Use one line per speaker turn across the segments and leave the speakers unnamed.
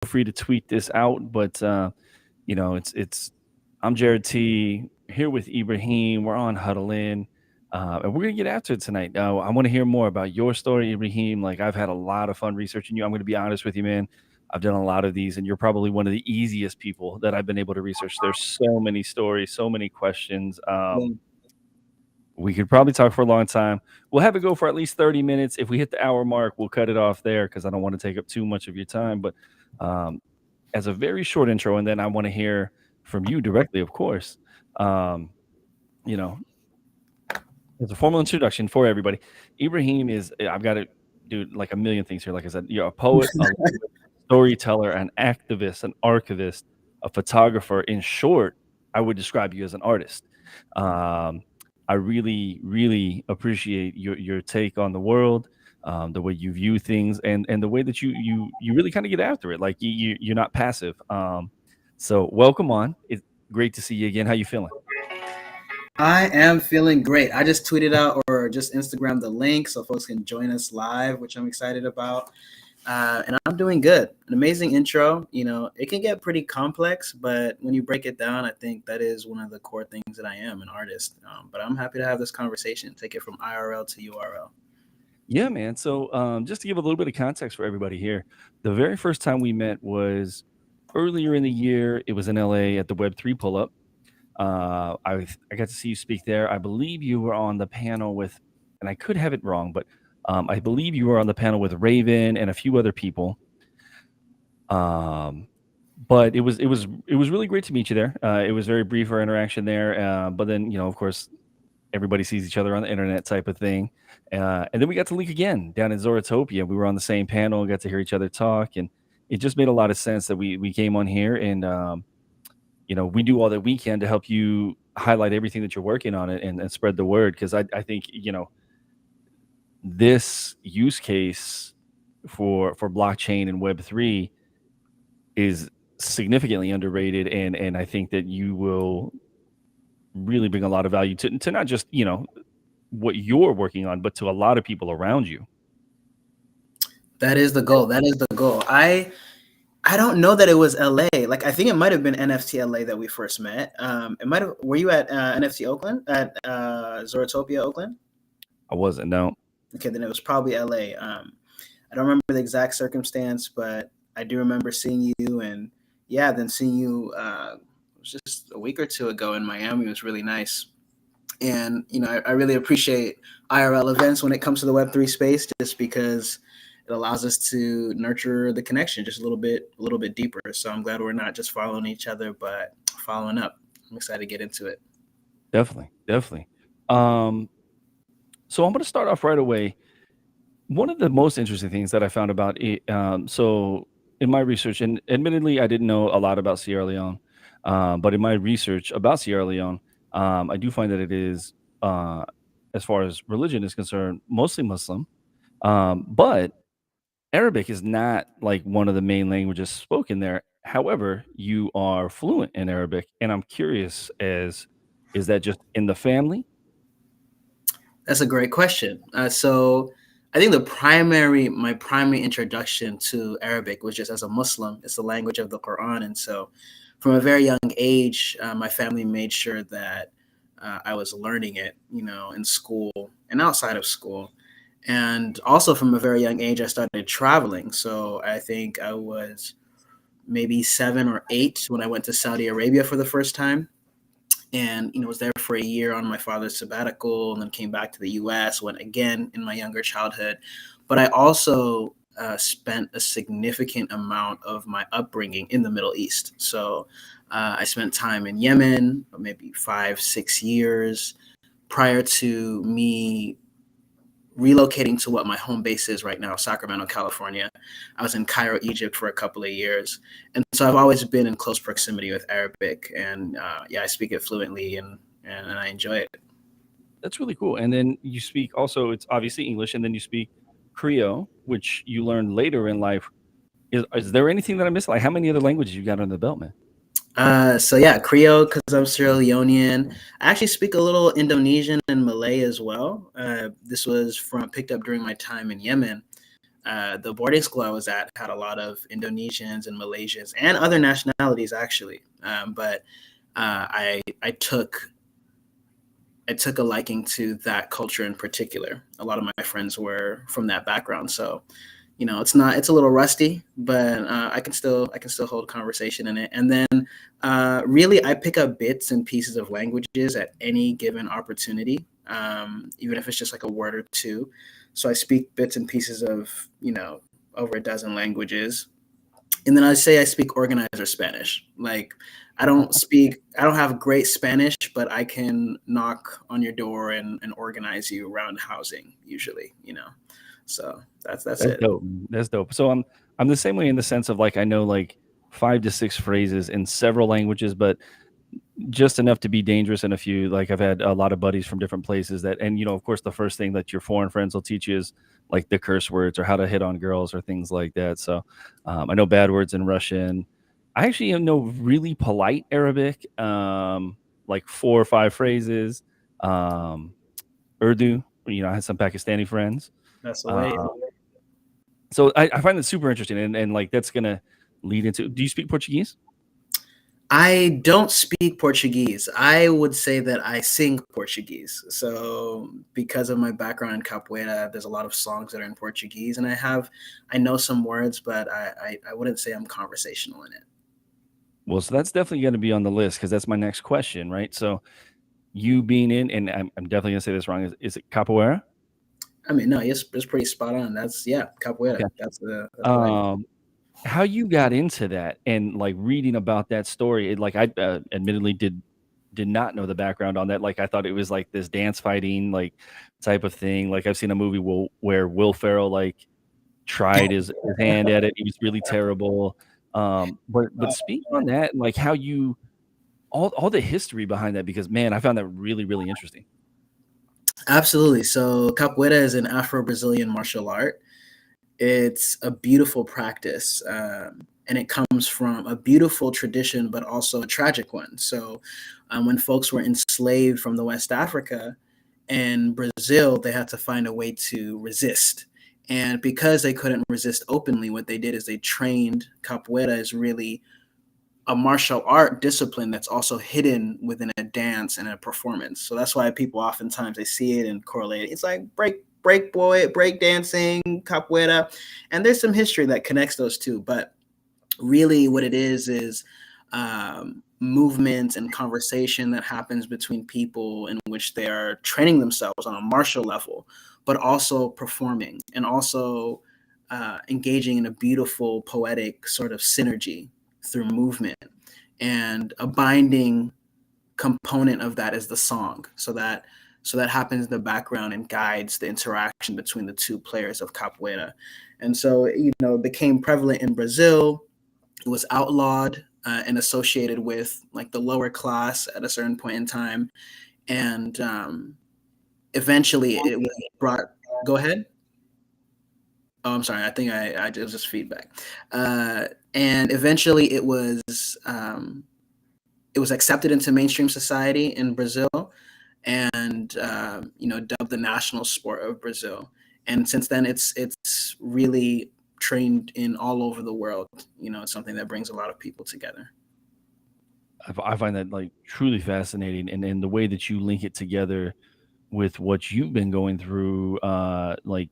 free to tweet this out, but it's I'm Jared T here with Ibrahim. We're on Huddle In, and we're gonna get after it tonight. I want to hear more about your story, Ibrahim. Like I've had a lot of fun researching you. I'm gonna be honest with you, man. I've done a lot of these, and you're probably one of the easiest people that I've been able to research. There's so many stories, so many questions.
Well,
We could probably talk for a long time. We'll have it go for at least 30 minutes. If we hit the hour mark, we'll cut it off there because I don't want to take up too much of your time. But um, as a very short intro, and then I want to hear from you directly, of course. Um, you know, as a formal introduction for everybody, Ibrahim is, I've got to do like a million things here. Like I said, you're a poet, a linguist, storyteller, an activist, an archivist, a photographer. In short, I would describe you as an artist. Um, I really, really appreciate your take on the world, the way you view things, and the way that you really kind of get after it. Like you're not passive. So welcome on. It's great to see you again. How you feeling?
I am feeling great. I just tweeted out or just Instagram the link so folks can join us live, which I'm excited about. And I'm doing good. An amazing intro. It can get pretty complex, but when you break it down, I think that is one of the core things that I am, an artist. But I'm happy to have this conversation, take it from IRL to URL.
Yeah, man. So, just to give a little bit of context for everybody here, the very first time we met was earlier in the year. It was in LA at the Web3 pull up. I got to see you speak there. I believe you were on the panel with, and I could have it wrong, but I believe you were on the panel with Raven and a few other people. Um, but it was really great to meet you there. It was very brief our interaction there, but then of course everybody sees each other on the internet type of thing. And then we got to link again down in Zoratopia. We were on the same panel, got to hear each other talk, and it just made a lot of sense that we came on here and we do all that we can to help you highlight everything that you're working on it and spread the word because I think this use case for blockchain and Web3 is significantly underrated and I think that you will really bring a lot of value to not just what you're working on, but to a lot of people around you.
That is the goal. That is the goal. I don't know that it was LA. Like I think it might have been NFT LA that we first met. It might have. Were you at NFT Oakland at Zoratopia Oakland?
I wasn't, no.
Okay, then it was probably LA. I don't remember the exact circumstance, but I do remember seeing you, and yeah, then seeing you. It was just a week or two ago in Miami. It was really nice, and I really appreciate IRL events when it comes to the Web3 space, just because it allows us to nurture the connection just a little bit deeper. So I'm glad we're not just following each other, but following up. I'm excited to get into it.
Definitely, definitely. Um, so I'm going to start off right away. One of the most interesting things that I found about it, so in my research, and admittedly, I didn't know a lot about Sierra Leone, but in my research about Sierra Leone, I do find that it is, as far as religion is concerned, mostly Muslim. But Arabic is not like one of the main languages spoken there. However, you are fluent in Arabic, and I'm curious as is that just in the family?
That's a great question. So I think my primary introduction to Arabic was just as a Muslim. It's the language of the Quran, and so from a very young age, my family made sure that I was learning it, in school and outside of school. And also from a very young age, I started traveling. So I think I was maybe 7 or 8 when I went to Saudi Arabia for the first time, and was there for a year on my father's sabbatical, and then came back to the U.S. Went again in my younger childhood, but I also spent a significant amount of my upbringing in the Middle East. So I spent time in Yemen, maybe 5, 6 years prior to me relocating to what my home base is right now, Sacramento, California. I was in Cairo, Egypt for a couple of years. And so I've always been in close proximity with Arabic. And yeah, I speak it fluently and I enjoy it.
That's really cool. And then you speak also, it's obviously English, and then you speak Creole, which you learned later in life. Is there anything that I missed? Like, how many other languages you got under the belt, man?
So yeah, Creole because I'm Sierra Leonean. I actually speak a little Indonesian and Malay as well. This was from picked up during my time in Yemen. The boarding school I was at had a lot of Indonesians and Malaysians and other nationalities actually. But I took a liking to that culture in particular. A lot of my friends were from that background, so it's a little rusty, but I can still hold conversation in it. And then really, I pick up bits and pieces of languages at any given opportunity, even if it's just like a word or two. So I speak bits and pieces of over a dozen languages, and then I say I speak organizer Spanish. Like I don't have great Spanish, but I can knock on your door and organize you around housing usually. So that's
That's
it.
dope. That's dope. So I'm the same way in the sense of like I know like 5 to 6 phrases in several languages, but just enough to be dangerous in a few. Like I've had a lot of buddies from different places that, and of course, the first thing that your foreign friends will teach you is like the curse words or how to hit on girls or things like that. So I know bad words in Russian. I actually know really polite Arabic, like 4 or 5 phrases. Um, Urdu. I had some Pakistani friends.
That's the way.
Uh, so I find that super interesting, and like that's gonna lead into. Do you speak Portuguese?
I don't speak Portuguese. I would say that I sing Portuguese. So because of my background in capoeira, there's a lot of songs that are in Portuguese, and I know some words, but I wouldn't say I'm conversational in it.
Well, so that's definitely going to be on the list because that's my next question, right? So you being in, and I'm definitely going to say this wrong. Is it capoeira?
I mean, no, it's pretty spot on. That's yeah, capoeira.
Okay.
That's the language.
Um, how you got into that and like reading about that story? Like I admittedly did not know the background on that. Like I thought it was like this dance fighting like type of thing. Like I've seen a movie where Will Ferrell like tried his hand at it. He was really terrible. But speak on that and like how you all the history behind that because man, I found that really really interesting.
Absolutely. So capoeira is an Afro-Brazilian martial art. It's a beautiful practice, and it comes from a beautiful tradition, but also a tragic one. So, when folks were enslaved from the West Africa and Brazil, they had to find a way to resist. And because they couldn't resist openly, what they did is they trained. Capoeira is really a martial art discipline that's also hidden within a dance and a performance. So that's why people oftentimes they see it and correlate it. It's like break dancing, capoeira, and there's some history that connects those two. But really, what it is movement and conversation that happens between people in which they are training themselves on a martial level, but also performing and also engaging in a beautiful poetic sort of synergy through movement. And a binding component of that is the song. So that happens in the background and guides the interaction between the two players of capoeira. And so it became prevalent in Brazil. It was outlawed and associated with like the lower class at a certain point in time, and eventually it was brought. Go ahead. Oh, I'm sorry. I think it was just feedback. And eventually it was accepted into mainstream society in Brazil, and dubbed the national sport of Brazil. And since then, it's really trained in all over the world. It's something that brings a lot of people together.
I find that like truly fascinating, and the way that you link it together with what you've been going through, like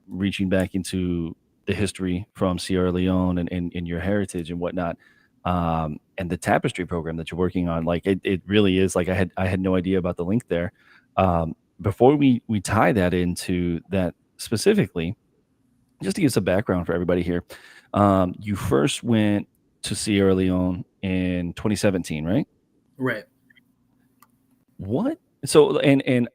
reaching back into the history from Sierra Leone and your heritage and whatnot, and the Tapestry program that you're working on. Like it really is like I had no idea about the link there. Before we tie that into that specifically, just to give some background for everybody here, you first went to Sierra Leone in 2017, right?
Right.
What? So and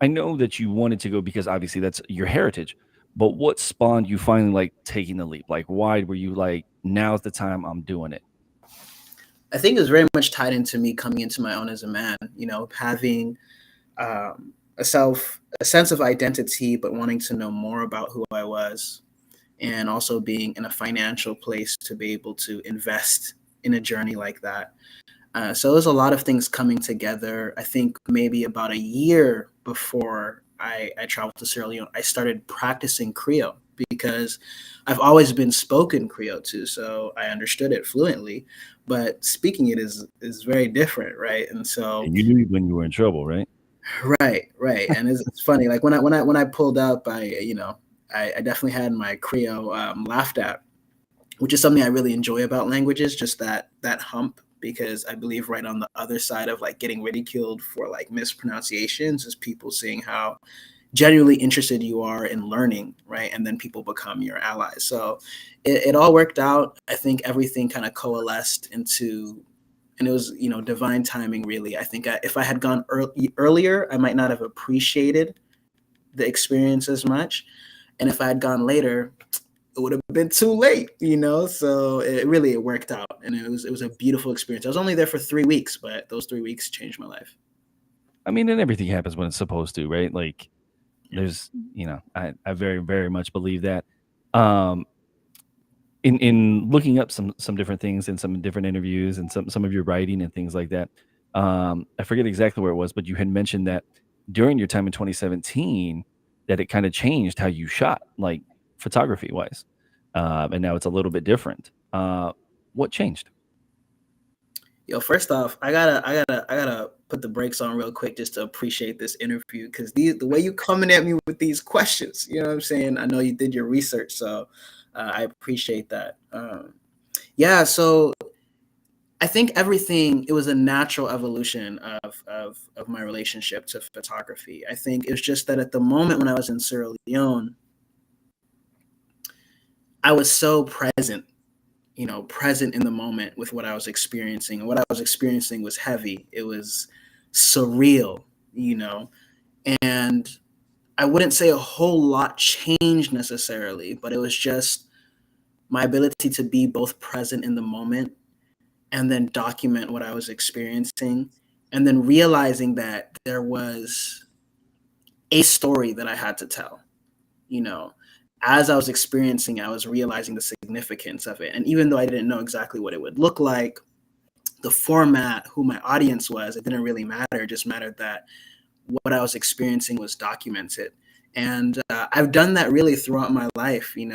I know that you wanted to go because obviously that's your heritage, but what spawned you finally like taking the leap? Like, why were you like, now's the time I'm doing it?
I think it's very much tied into me coming into my own as a man. Having a sense of identity, but wanting to know more about who I was, and also being in a financial place to be able to invest in a journey like that. So there's a lot of things coming together. I think maybe about a year before I traveled to Sierra Leone, I started practicing Creole. because I've always been spoken Creole too, so I understood it fluently, but speaking it is very different, right? And so,
And you knew when you were in trouble, right?
right, and it's funny. Like when I pulled up, I definitely had my Creole laughed at, which is something I really enjoy about languages, just that hump, because I believe right on the other side of like getting ridiculed for like mispronunciations is people seeing how genuinely interested you are in learning, right? And then people become your allies. So it all worked out. I think everything kind of coalesced into, and it was, divine timing, really. I think if I had gone earlier, I might not have appreciated the experience as much. And if I had gone later, it would have been too late, So it worked out, and it was a beautiful experience. I was only there for 3 weeks, but those 3 weeks changed my life.
I mean, and everything happens when it's supposed to, right? Like
Yeah.
there's, I very, very much believe that. Um, in looking up some different things in some different interviews and some of your writing and things like that, I forget exactly where it was, but you had mentioned that during your time in 2017, that it kind of changed how you shot, like photography wise, and now it's a little bit different. What changed?
Yo, first off, I gotta put the brakes on real quick just to appreciate this interview, because the way you coming at me with these questions, you know what I'm saying? I know you did your research, so I appreciate that. Yeah, so I think everything, it was a natural evolution of my relationship to photography. I think it was just that at the moment when I was in Sierra Leone, I was so present in the moment with what I was experiencing. And what I was experiencing was heavy. It was surreal, you know. And I wouldn't say a whole lot changed necessarily, but it was just my ability to be both present in the moment and then document what I was experiencing, and then realizing that there was a story that I had to tell, you know. As I was experiencing, I was realizing the significance of it. And even though I didn't know exactly what it would look like, the format, who my audience was, it didn't really matter. It just mattered that what I was experiencing was documented. And I've done that really throughout my life, in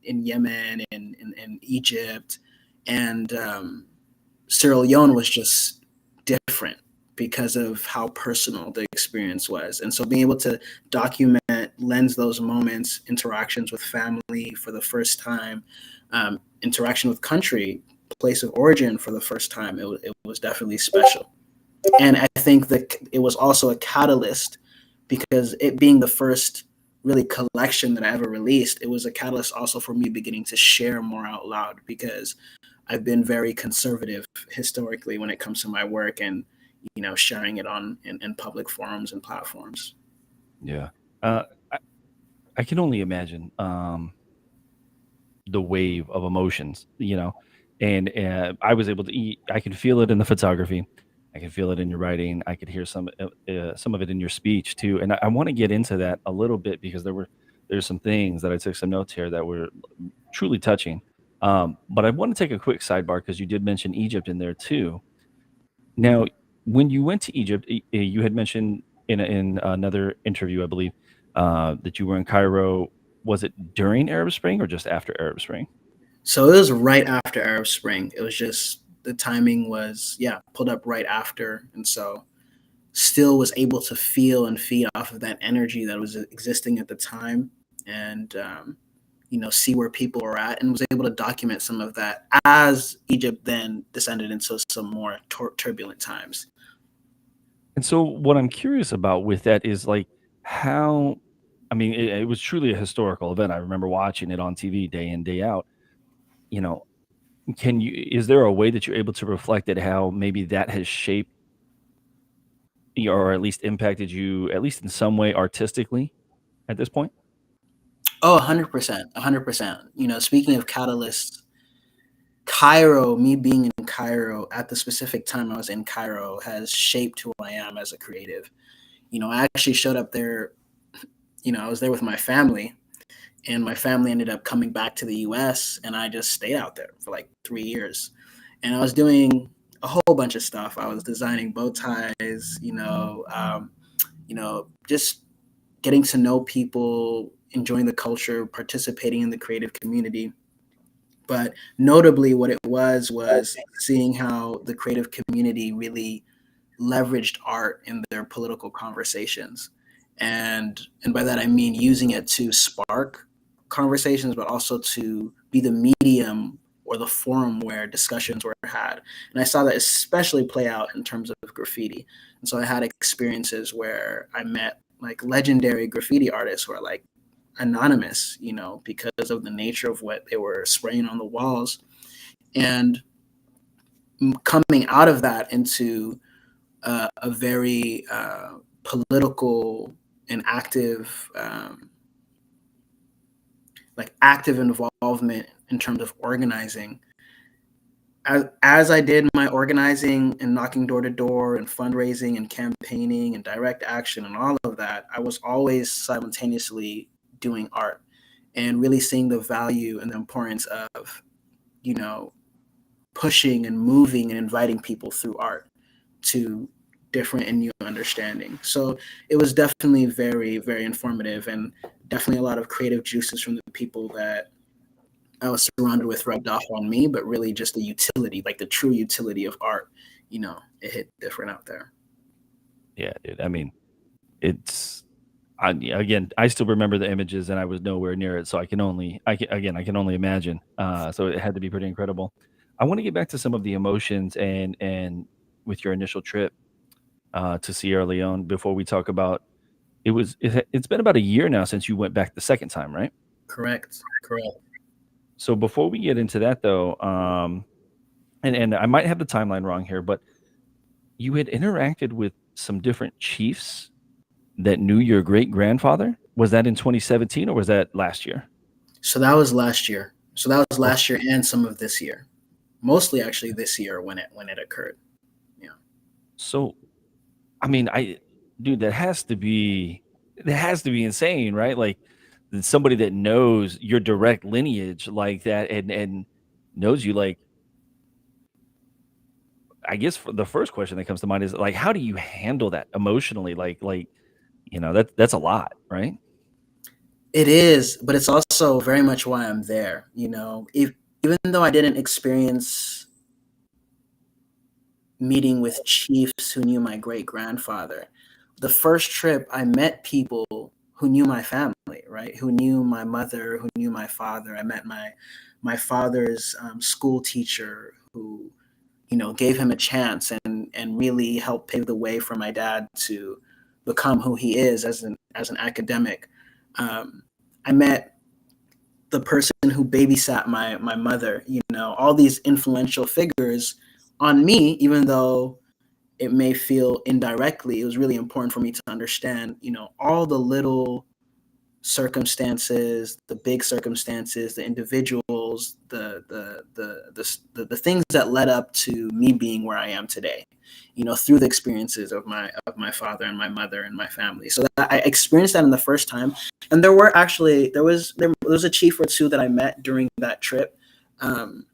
Yemen and in Egypt. And Sierra Leone was just different because of how personal the experience was. And so being able to document, lens those moments, interactions with family for the first time, interaction with country, place of origin for the first time, it was definitely special. And I think that it was also a catalyst, because it being the first really collection that I ever released, it was a catalyst also for me beginning to share more out loud, because I've been very conservative historically when it comes to my work and sharing it in public forums and platforms.
Yeah. Uh, I, I can only imagine. The wave of emotions, and I was able to eat. I could feel it in the photography. I could feel it in your writing. I could hear some of it in your speech too. And I want to get into that a little bit because there's some things that I took some notes here that were truly touching. But I want to take a quick sidebar because you did mention Egypt in there too. Now, when you went to Egypt, you had mentioned in another interview, I believe, that you were in Cairo. Was it during Arab Spring or just after Arab Spring?
So it was right after Arab Spring. It was just the timing was, yeah, pulled up right after. And so still was able to feel and feed off of that energy that was existing at the time, and see where people were at, and was able to document some of that as Egypt then descended into some more turbulent times.
And so what I'm curious about with that is like how I mean, it was truly a historical event. I remember watching it on TV day in, day out. You know, can you is there a way that you're able to reflect at how maybe that has shaped or at least impacted you, at least in some way artistically at this point?
Oh, 100%, 100%. Speaking of catalysts, Cairo, me being in Cairo at the specific time I was in Cairo, has shaped who I am as a creative. I actually showed up there. I was there with my family, and my family ended up coming back to the US, and I just stayed out there for like 3 years. And I was doing a whole bunch of stuff. I was designing bow ties, just getting to know people enjoying the culture, participating in the creative community. But notably, what it was seeing how the creative community really leveraged art in their political conversations, and by that I mean using it to spark conversations, but also to be the medium or the forum where discussions were had. And I saw that especially play out in terms of graffiti. And so I had experiences where I met like legendary graffiti artists who are like anonymous, because of the nature of what they were spraying on the walls. And coming out of that into a very political and active, like active involvement in terms of organizing. As I did my organizing and knocking door to door and fundraising and campaigning and direct action and all of that, I was always simultaneously doing art and really seeing the value and the importance of, you know, pushing and moving and inviting people through art to different and new understanding. So it was definitely very, very informative, and definitely a lot of creative juices from the people that I was surrounded with rubbed off on me, but really just the utility, like the true utility of art, it hit different out there.
Yeah, dude. I mean, it's again, I still remember the images, and I was nowhere near it, so I can only imagine. So it had to be pretty incredible. I want to get back to some of the emotions and with your initial trip to Sierra Leone before we talk about it's been about a year now since you went back the second time, right?
Correct. Correct.
So before we get into that though, and I might have the timeline wrong here, but you had interacted with some different chiefs that knew your great grandfather. Was that in 2017 or was that last year?
So that was last year. So that was
Okay.
last year and some of this year. Mostly actually this year when it occurred. Yeah.
So I mean, dude, that has to be insane, right? Like somebody that knows your direct lineage like that and knows you like I guess the first question that comes to mind is like how do you handle that emotionally? That's a lot, right?
It is, but it's also very much why I'm there. If, even though I didn't experience meeting with chiefs who knew my great grandfather, the first trip I met people who knew my family, right? Who knew my mother, who knew my father. I met my father's school teacher who gave him a chance and really helped pave the way for my dad to become who he is as an academic. Um, I met the person who babysat my mother. All these influential figures on me, even though it may feel indirectly, it was really important for me to understand, all the little circumstances, the big circumstances, the individuals, the things that led up to me being where I am today, through the experiences of my father and my mother and my family. So that I experienced that in the first time. And there was a chief or two that I met during that trip. Um,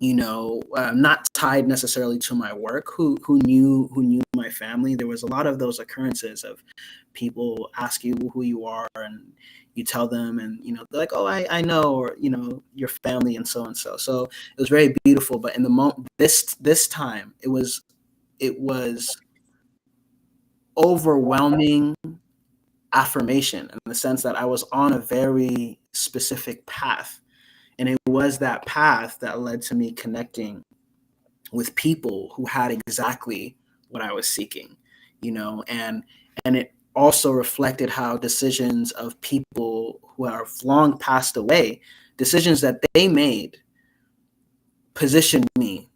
not tied necessarily to my work, who knew my family. There was a lot of those occurrences of people ask you who you are, and you tell them, and they're like, oh, I know, or your family, and so and so. So it was very beautiful. But in the moment, this time, it was overwhelming affirmation, in the sense that I was on a very specific path, and it was that path that led to me connecting with people who had exactly what I was seeking, and it also reflected how decisions of people who have long passed away, decisions that they made, positioned me,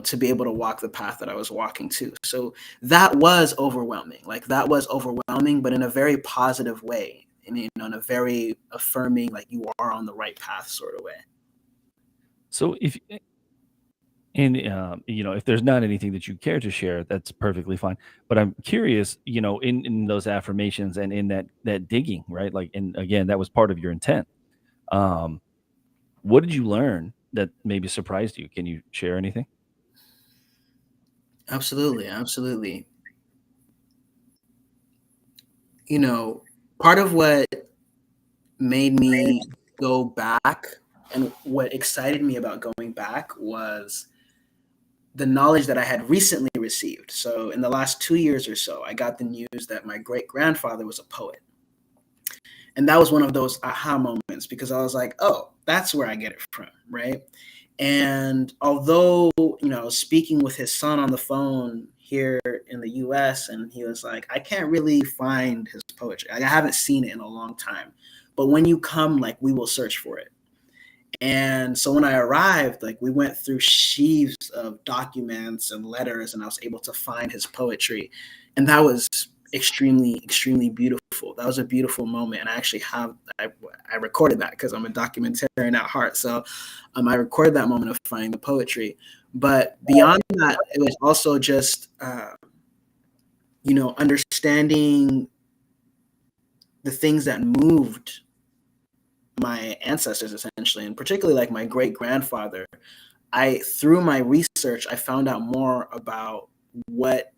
to be able to walk the path that I was walking to. So that was overwhelming. Like that was overwhelming, but in a very positive way, and in a very affirming, like you are on the right path sort of way.
So if and if there's not anything that you care to share, that's perfectly fine. But I'm curious, in those affirmations and in that digging, right? Like, and again, that was part of your intent. Um, what did you learn that maybe surprised you? Can you share anything?
Absolutely, absolutely. you know, Part of what made me go back, and what excited me about going back was the knowledge that I had recently received. So in the last 2 years or so, I got the news that my great grandfather was a poet. And that was one of those aha moments, because I was like, oh, that's where I get it from, right? And although, speaking with his son on the phone here in the US, and he was like, I can't really find his poetry. Like, I haven't seen it in a long time. But when you come, like, we will search for it. And so when I arrived, like, we went through sheaves of documents and letters, and I was able to find his poetry. And that was extremely, extremely beautiful. That was a beautiful moment. And I actually I recorded that because I'm a documentarian at heart. So I recorded that moment of finding the poetry. But beyond that, it was also just, understanding the things that moved my ancestors, essentially, and particularly like my great grandfather. Through my research, I found out more about what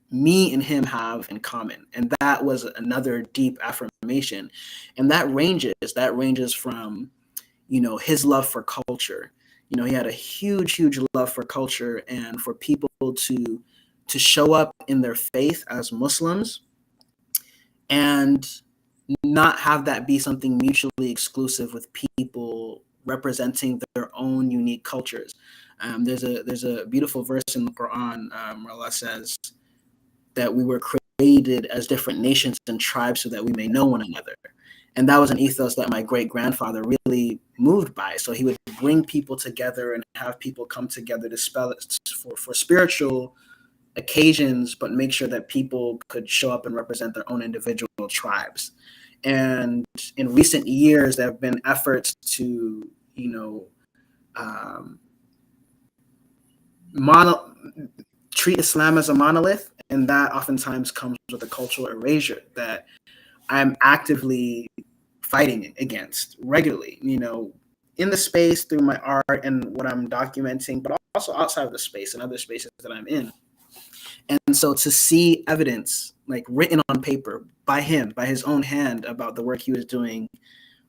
me and him have in common, and that was another deep affirmation. And that ranges from, his love for culture. He had a huge, huge love for culture and for people to show up in their faith as Muslims, and not have that be something mutually exclusive with people representing their own unique cultures. There's a beautiful verse in the Quran, where Allah says that we were created as different nations and tribes so that we may know one another. And that was an ethos that my great grandfather really moved by. So he would bring people together and have people come together to spell it for spiritual occasions, but make sure that people could show up and represent their own individual tribes. And in recent years, there have been efforts to, um, treat Islam as a monolith, and that oftentimes comes with a cultural erasure that I'm actively fighting against regularly, in the space through my art and what I'm documenting, but also outside of the space and other spaces that I'm in. And so to see evidence like written on paper by him, by his own hand, about the work he was doing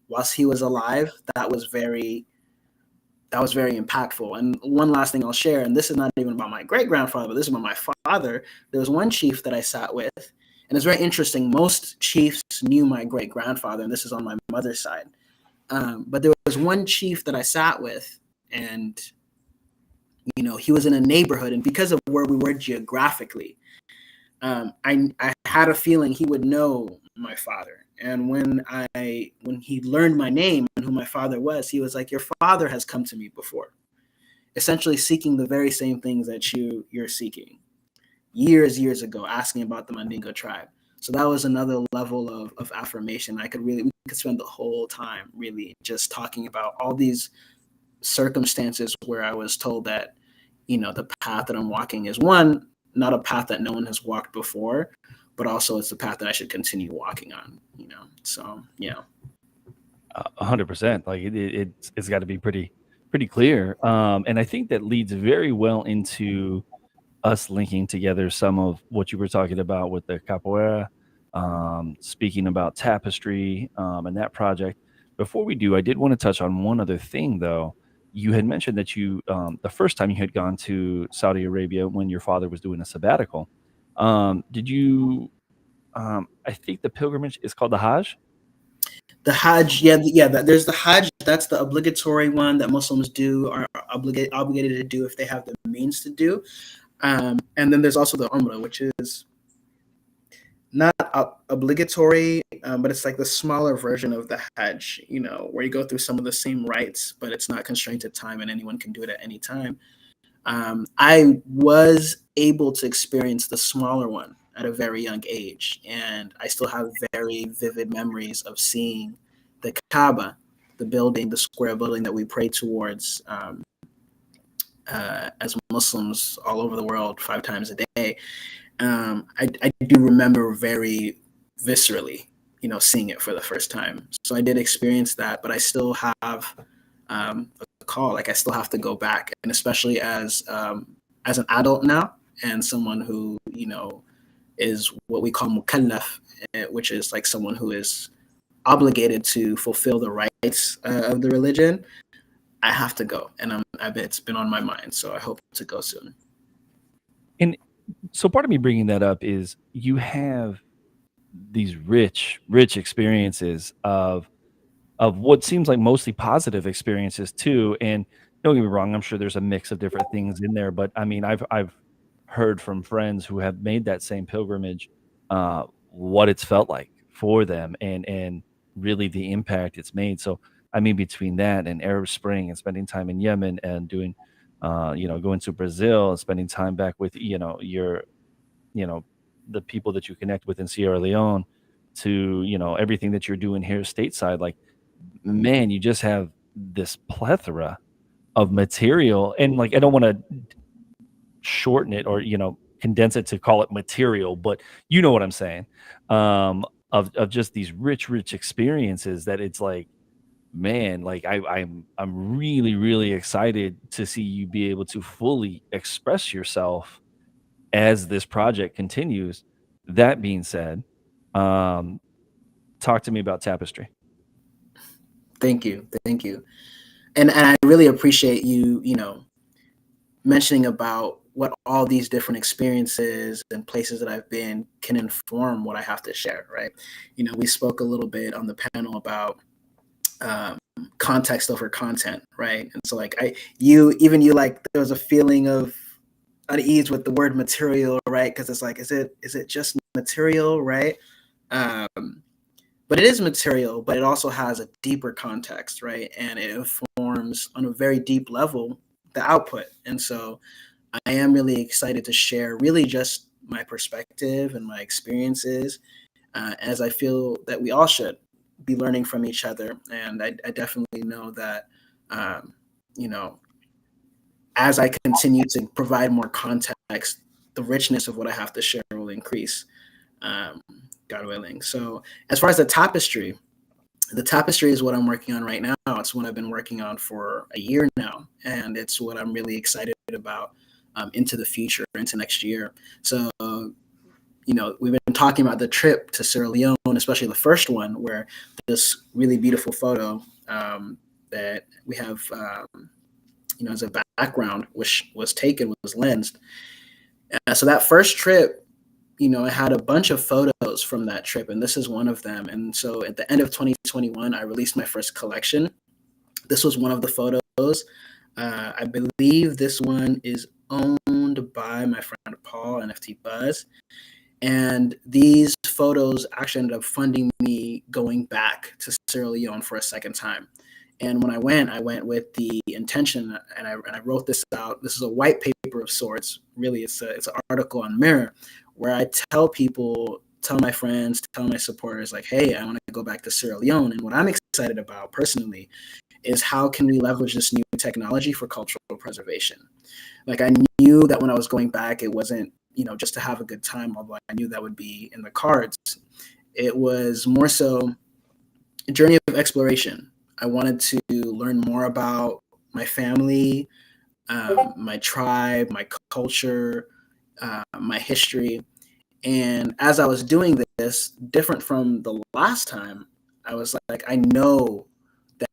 whilst he was alive, that was very impactful. And one last thing I'll share, and this is not even about my great grandfather, but this is about my father. There was one chief that I sat with, and it's very interesting. Most chiefs knew my great grandfather, and this is on my mother's side. But there was one chief that I sat with, and he was in a neighborhood, and because of where we were geographically, I had a feeling he would know my father. And when he learned my name and who my father was, he was like, "Your father has come to me before, essentially seeking the very same things that you're seeking years ago, asking about the Mandingo tribe." So that was another level of affirmation. We could spend the whole time really just talking about all these circumstances where I was told that, the path that I'm walking is, one, not a path that no one has walked before, but also it's the path that I should continue walking on. So yeah.
100%. Like it's got to be pretty clear. And I think that leads very well into us linking together some of what you were talking about with the capoeira, speaking about Tapestry, and that project. Before we do, I did want to touch on one other thing, though. You had mentioned that the first time you had gone to Saudi Arabia when your father was doing a sabbatical. Did you? I think the pilgrimage is called the Hajj.
The Hajj, yeah, yeah. There's the Hajj. That's the obligatory one that Muslims are obligated to do if they have the means to do. And then there's also the Umrah, which is not obligatory, but it's like the smaller version of the Hajj, where you go through some of the same rites, but it's not constrained to time and anyone can do it at any time. I was able to experience the smaller one at a very young age, and I still have very vivid memories of seeing the Kaaba, the square building that we pray towards, as Muslims all over the world 5 times a day. I do remember very viscerally, seeing it for the first time. So I did experience that, but I still have, a call. Like, I still have to go back, and especially as an adult now, and someone who is what we call mukallaf, which is like someone who is obligated to fulfill the rites of the religion, I have to go, and it's been on my mind, so I hope to go soon.
And so part of me bringing that up is you have these rich experiences of what seems like mostly positive experiences too. And don't get me wrong, I'm sure there's a mix of different things in there, but I mean, I've heard from friends who have made that same pilgrimage, what it's felt like for them and really the impact it's made. So I mean, between that and Arab Spring and spending time in Yemen and doing, going to Brazil and spending time back with, you know, the people that you connect with in Sierra Leone to, everything that you're doing here stateside, like, man, you just have this plethora of material and, like, I don't wanna shorten it or, condense it to call it material, but you know what I'm saying, of just these rich experiences that it's like, man, like, I'm really, really excited to see you be able to fully express yourself as this project continues. That being said, um, talk to me about Tapestry.
Thank you, and I really appreciate you, mentioning about what all these different experiences and places that I've been can inform what I have to share, right? We spoke a little bit on the panel about um, context over content, right? And so, like, like, there was a feeling of unease with the word material, right? Because it's like, is it just material, right? Um, but it is material, but it also has a deeper context, right? And it informs on a very deep level the output. And so I am really excited to share really just my perspective and my experiences, as I feel that we all should be learning from each other. And I definitely know that, um, you know, as I continue to provide more context, the richness of what I have to share will increase, um, God willing. So, as far as the tapestry is what I'm working on right now. It's what I've been working on for a year now, and it's what I'm really excited about, into the future, into next year. So, we've been talking about the trip to Sierra Leone, especially the first one, where this really beautiful photo, that we have, as a background, which was taken, was lensed. So that first trip, I had a bunch of photos from that trip, and this is one of them. And so at the end of 2021, I released my first collection. This was one of the photos. I believe this one is owned by my friend Paul, NFT Buzz. And these photos actually ended up funding me going back to Sierra Leone for a second time. And when I went with the intention, and I wrote this out. This is a white paper of sorts. Really, it's an article on Mirror where I tell people, tell my friends, tell my supporters, like, hey, I want to go back to Sierra Leone. And what I'm excited about personally is how can we leverage this new technology for cultural preservation. Like, I knew that when I was going back, it wasn't, just to have a good time, although I knew that would be in the cards. It was more so a journey of exploration. I wanted to learn more about my family, my tribe, my culture, my history. And as I was doing this, different from the last time, I was like, I know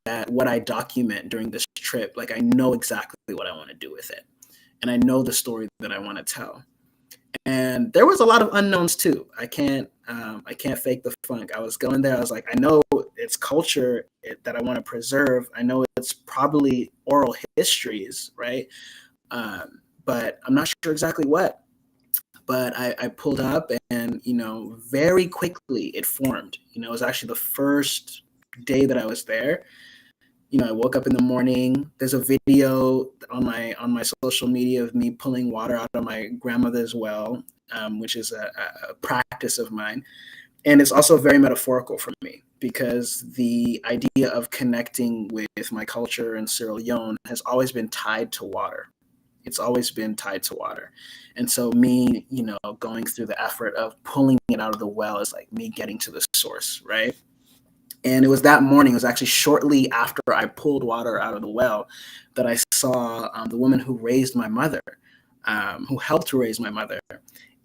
that what I document during this trip, like, I know exactly what I want to do with it. And I know the story that I want to tell. And there was a lot of unknowns too. I can't fake the funk. I was going there. I was like, I know it's culture that I want to preserve. I know it's probably oral histories, right? But I'm not sure exactly what. But I pulled up, and very quickly it formed. It was actually the first day that I was there. I woke up in the morning. There's a video on my social media of me pulling water out of my grandmother's well, which is a practice of mine, and it's also very metaphorical for me because the idea of connecting with my culture in Sierra Leone has always been tied to water. It's always been tied to water, and so me, going through the effort of pulling it out of the well is like me getting to the source, right? And it was that morning, it was actually shortly after I pulled water out of the well, that I saw, the woman who raised my mother, who helped to raise my mother.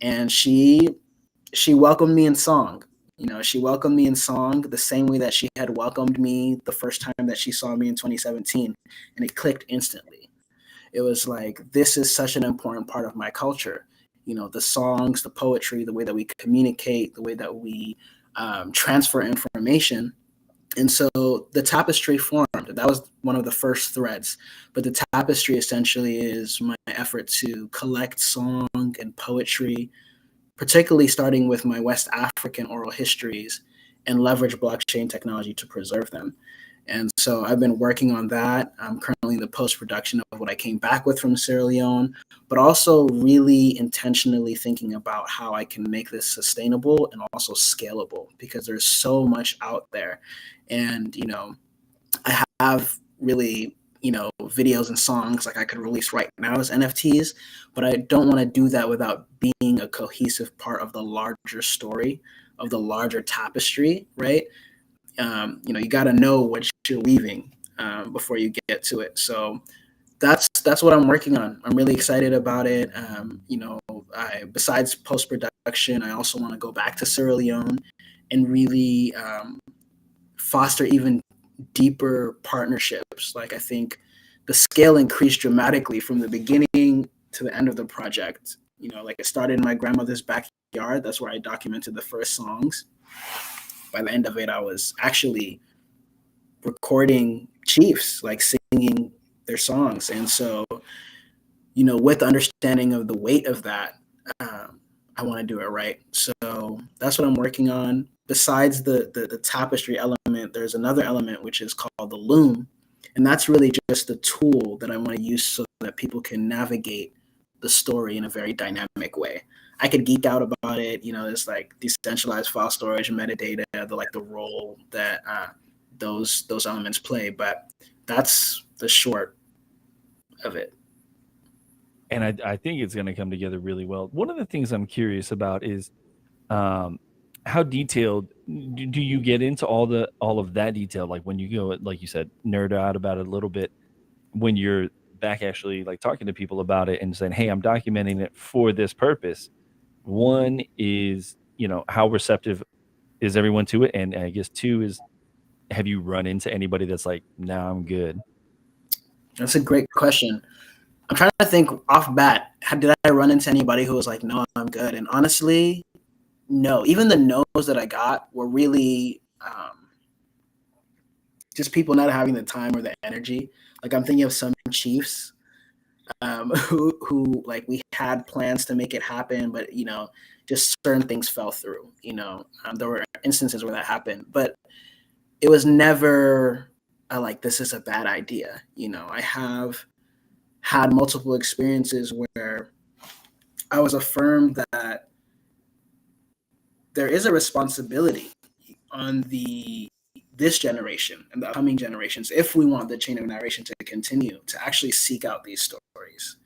And she welcomed me in song. She welcomed me in song the same way that she had welcomed me the first time that she saw me in 2017, and it clicked instantly. It was like, this is such an important part of my culture. The songs, the poetry, the way that we communicate, the way that we transfer information. And so the tapestry formed. That was one of the first threads. But the tapestry essentially is my effort to collect song and poetry, particularly starting with my West African oral histories, and leverage blockchain technology to preserve them. And so I've been working on that. I'm currently in the post-production of what I came back with from Sierra Leone, but also really intentionally thinking about how I can make this sustainable and also scalable, because there's so much out there. And, I have really, videos and songs like I could release right now as NFTs, but I don't want to do that without being a cohesive part of the larger story, of the larger tapestry, right? You got to know what you're weaving before you get to it. So that's what I'm working on. I'm really excited about it. Besides post production, I also want to go back to Sierra Leone and really foster even deeper partnerships. Like, I think the scale increased dramatically from the beginning to the end of the project. Like, it started in my grandmother's backyard. That's where I documented the first songs. By the end of it, I was actually recording chiefs, like singing their songs. And so, with the understanding of the weight of that, I want to do it right. So that's what I'm working on. Besides the tapestry element, there's another element which is called the loom. And that's really just the tool that I want to use so that people can navigate the story in a very dynamic way. I could geek out about it. There's like decentralized file storage and metadata, the role that those elements play. But that's the short of it.
And I think it's going to come together really well. One of the things I'm curious about is um, how detailed do you get into all of that detail? Like when you go, like you said, nerd out about it a little bit, when you're back actually like talking to people about it and saying, "Hey, I'm documenting it for this purpose." One is, how receptive is everyone to it? And I guess two is, have you run into anybody that's like, "Nah, I'm good"?
That's a great question. I'm trying to think off bat. Did I run into anybody who was like, "No, I'm good"? And honestly, no. Even the no's that I got were really just people not having the time or the energy. Like, I'm thinking of some chiefs who like, we had plans to make it happen, but just certain things fell through. There were instances where that happened, but it was never like, this is a bad idea. I have had multiple experiences where I was affirmed that there is a responsibility on this generation and the upcoming generations, if we want the chain of narration to continue, to actually seek out these stories.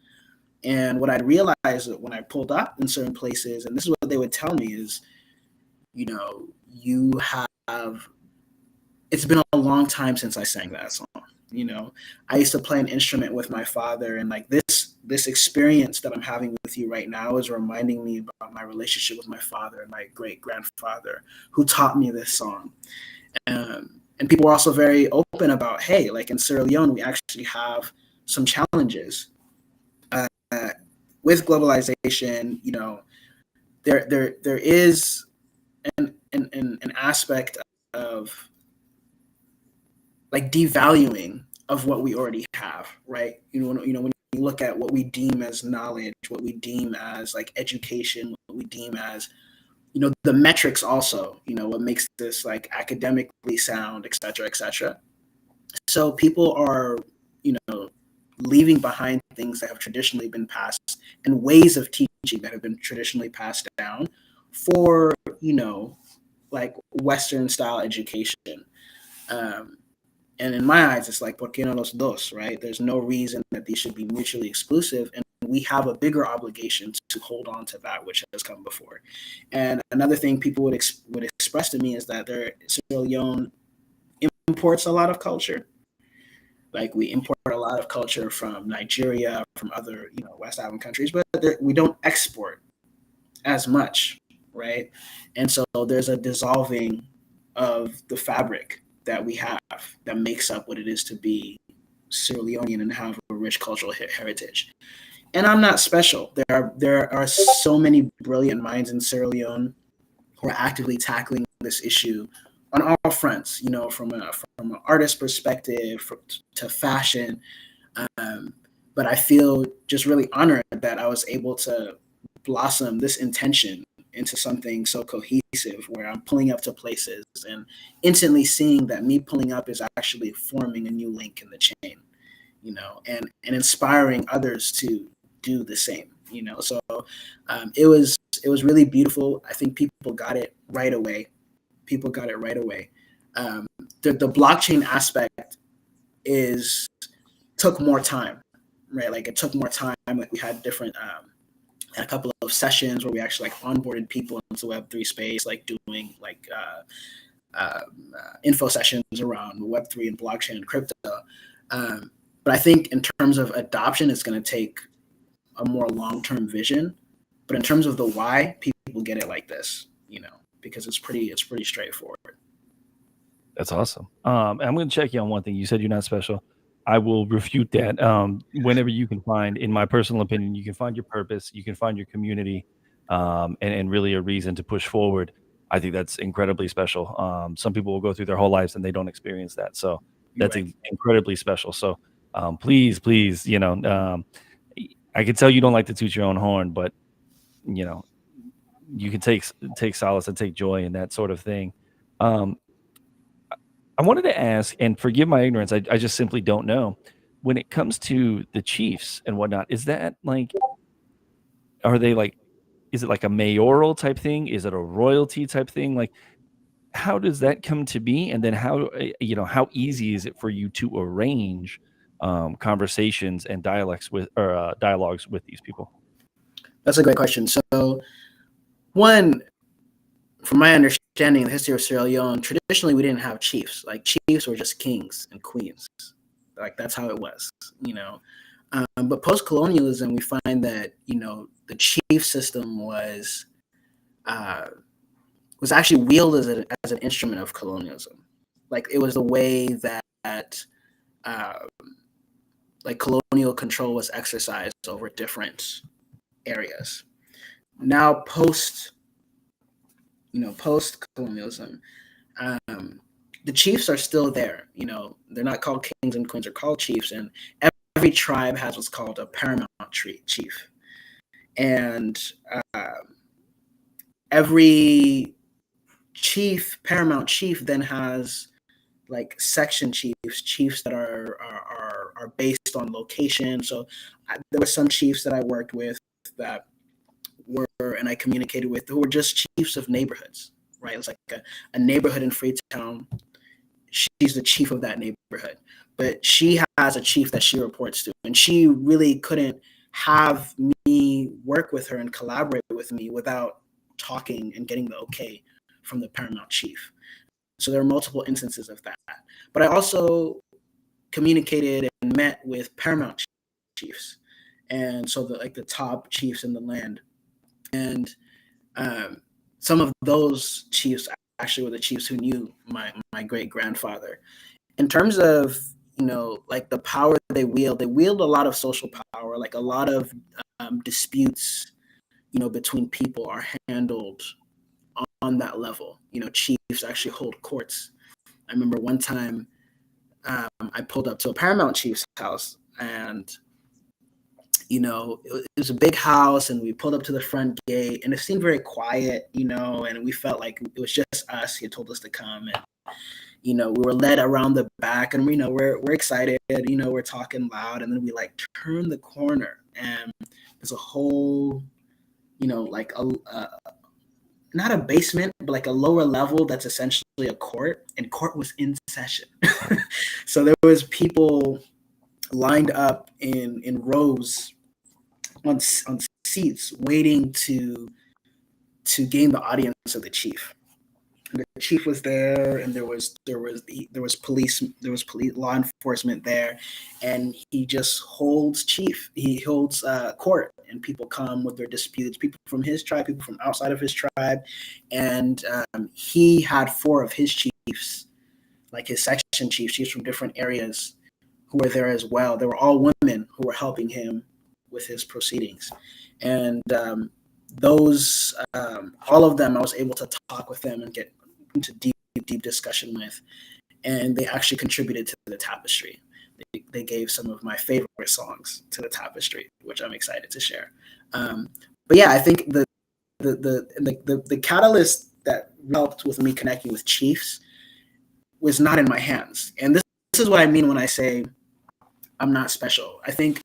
And what I'd realized when I pulled up in certain places, and this is what they would tell me, is, you have, it's been a long time since I sang that song. I used to play an instrument with my father, and like, this experience that I'm having with you right now is reminding me about my relationship with my father and my great grandfather who taught me this song. And people were also very open about, hey, like, in Sierra Leone, we actually have some challenges uh, with globalization. There is an aspect of like devaluing of what we already have, right? When you look at what we deem as knowledge, what we deem as like education, what we deem as, the metrics also, what makes this like academically sound, et cetera, et cetera. So people are, leaving behind things that have traditionally been passed, and ways of teaching that have been traditionally passed down for, like Western style education. Um, and in my eyes, it's like, ¿por qué no los dos, right? There's no reason that these should be mutually exclusive. And we have a bigger obligation to hold on to that which has come before. And another thing people would express to me is that Sierra Leone imports a lot of culture. Like, we import a lot of culture from Nigeria, from other, West African countries, but we don't export as much, right? And so there's a dissolving of the fabric that we have that makes up what it is to be Sierra Leonean and have a rich cultural heritage. And I'm not special. There are so many brilliant minds in Sierra Leone who are actively tackling this issue on all fronts. You know, from an artist perspective to fashion. Um, but I feel just really honored that I was able to blossom this intention into something so cohesive where I'm pulling up to places and instantly seeing that me pulling up is actually forming a new link in the chain, you know, and inspiring others to do the same, you know. So it was really beautiful. I think people got it right away. People got it right away. Um, the blockchain aspect is took more time, right? Like it took more time. Like we had different a couple of sessions where we actually like onboarded people into Web3 space, like doing like info sessions around Web3 and blockchain and crypto. But I think in terms of adoption, it's going to take a more long-term vision. But in terms of the why, people get it like this, you know, because it's pretty straightforward.
That's awesome. I'm going to check you on one thing. You said you're not special. I will refute that. Whenever you can find, in my personal opinion, you can find your purpose, you can find your community, and really a reason to push forward. I think that's incredibly special. Some people will go through their whole lives and they don't experience that. So
You're
that's
right.
incredibly special. So please, please, I can tell you don't like to toot your own horn, but you know, you can take solace and take joy in that sort of thing. Um, I wanted to ask, and forgive my ignorance, I just simply don't know. When it comes to the Chiefs and whatnot, is that like, are they like, is it like a mayoral type thing? Is it a royalty type thing? Like, how does that come to be? And then how easy is it for you to arrange conversations and dialogues with these people?
That's a great question. So one, from my understanding, the history of Sierra Leone, traditionally we didn't have chiefs. Like chiefs were just kings and queens. Like that's how it was, you know. But post-colonialism, we find that the chief system uh, was actually wielded as an instrument of colonialism. Like it was the way that uh, like colonial control was exercised over different areas. Now post colonialism, um, the chiefs are still there. You know, they're not called kings and queens; they're called chiefs, and every tribe has what's called a paramount chief, and every paramount chief, then has like section chiefs that are based on location. So there were some chiefs that I worked with that and I communicated with who were just chiefs of neighborhoods, right? It's like a neighborhood in Freetown. She's the chief of that neighborhood, but she has a chief that she reports to, and she really couldn't have me work with her and collaborate with me without talking and getting the okay from the paramount chief. So there are multiple instances of that. But I also communicated and met with paramount chiefs, and so the top chiefs in the land. And some of those chiefs actually were the chiefs who knew my great grandfather. In terms of like the power they wield a lot of social power. Like a lot of disputes between people are handled on that level. Chiefs actually hold courts. I remember one time I pulled up to a paramount chief's house, and it was a big house, and we pulled up to the front gate, and it seemed very quiet, and we felt like it was just us. He had told us to come, and we were led around the back, and we're excited, we're talking loud, and then we like turn the corner, and there's a whole, like a not a basement, but like a lower level that's essentially a court, and court was in session. So there was people lined up in rows on seats waiting to gain the audience of the chief. The chief was there, and there was police, law enforcement there, and he just holds court, and people come with their disputes, people from his tribe, people from outside of his tribe. And he had 4 of his chiefs, like his section chiefs from different areas, who were there as well. They were all women who were helping him with his proceedings. And those, all of them, I was able to talk with them and get into deep discussion with. And they actually contributed to the Tapestry. They gave some of my favorite songs to the Tapestry, which I'm excited to share. But yeah, I think the catalyst that helped with me connecting with chiefs was not in my hands. And this is what I mean when I say I'm not special. I think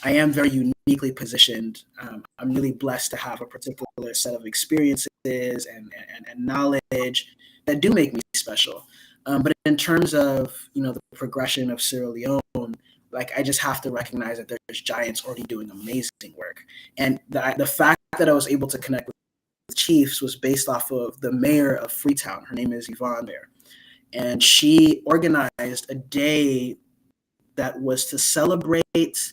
I am very uniquely positioned. I'm really blessed to have a particular set of experiences and knowledge that do make me special. But in terms of the progression of Sierra Leone, like I just have to recognize that there's giants already doing amazing work, and the fact that I was able to connect with chiefs was based off of the mayor of Freetown. Her name is Yvonne Bear, and she organized a day that was to celebrate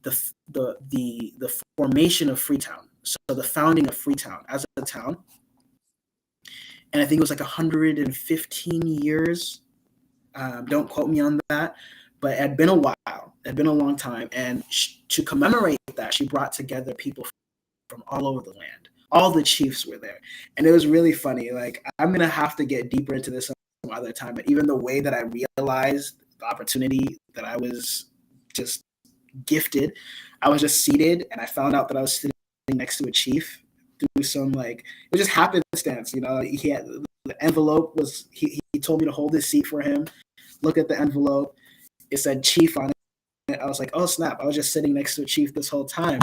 the formation of Freetown, so the founding of Freetown as a town. And I think it was like 115 years. Don't quote me on that, but it had been a while. It had been a long time. And to commemorate that, she brought together people from all over the land. All the chiefs were there. And it was really funny. Like, I'm going to have to get deeper into this some other time. But even the way that I realized the opportunity that I was just gifted, I was just seated and I found out that I was sitting next to a chief through some, like, it was just happenstance. He had the envelope was, he told me to hold his seat for him. Look at the envelope. It said chief on it. I was like, oh snap, I was just sitting next to a chief this whole time.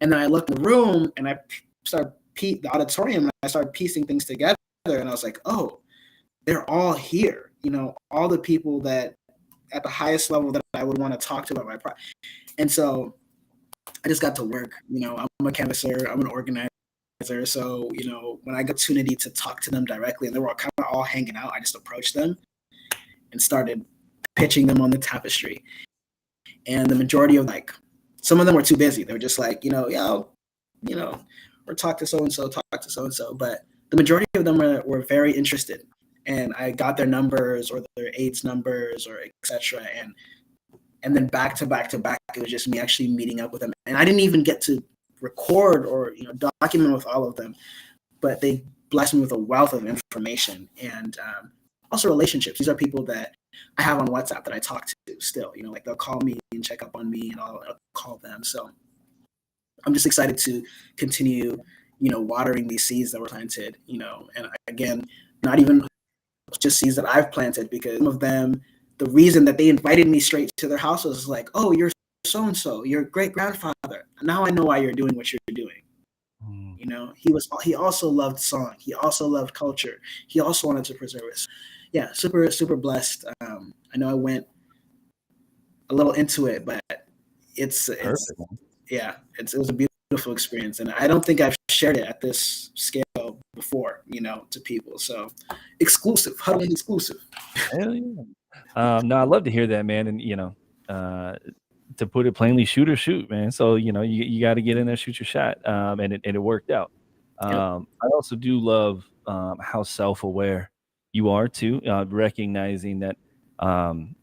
And then I looked in the room and I started the auditorium and I started piecing things together. And I was like, oh, they're all here. All the people that at the highest level that I would want to talk to about my project. And so I just got to work. I'm a canvasser, I'm an organizer. So, when I got opportunity to talk to them directly, and they were kind of all hanging out, I just approached them and started pitching them on the Tapestry. And the majority of, like, some of them were too busy. They were just like, or talk to so-and-so, talk to so-and-so. But the majority of them were very interested. And I got their numbers or their aides numbers or et cetera. And then back to back, it was just me actually meeting up with them. And I didn't even get to record or document with all of them, but they blessed me with a wealth of information and also relationships. These are people that I have on WhatsApp that I talk to still. Like they'll call me and check up on me, and I'll call them. So I'm just excited to continue, watering these seeds that were planted. And again, not even just seeds that I've planted, because some of them, the reason that they invited me straight to their house was like, oh, you're so-and-so, your great-grandfather. Now I know why you're doing what you're doing. He also loved song. He also loved culture. He also wanted to preserve it. So, yeah, super, super blessed. I know I went a little into it, but it was a beautiful experience. And I don't think I've shared it at this scale before, to people. So exclusive, huddling exclusive.
Hell yeah. No, I love to hear that, man. And, to put it plainly, shoot or shoot, man. So, you got to get in there, shoot your shot. And it worked out. I also do love how self-aware you are too, recognizing that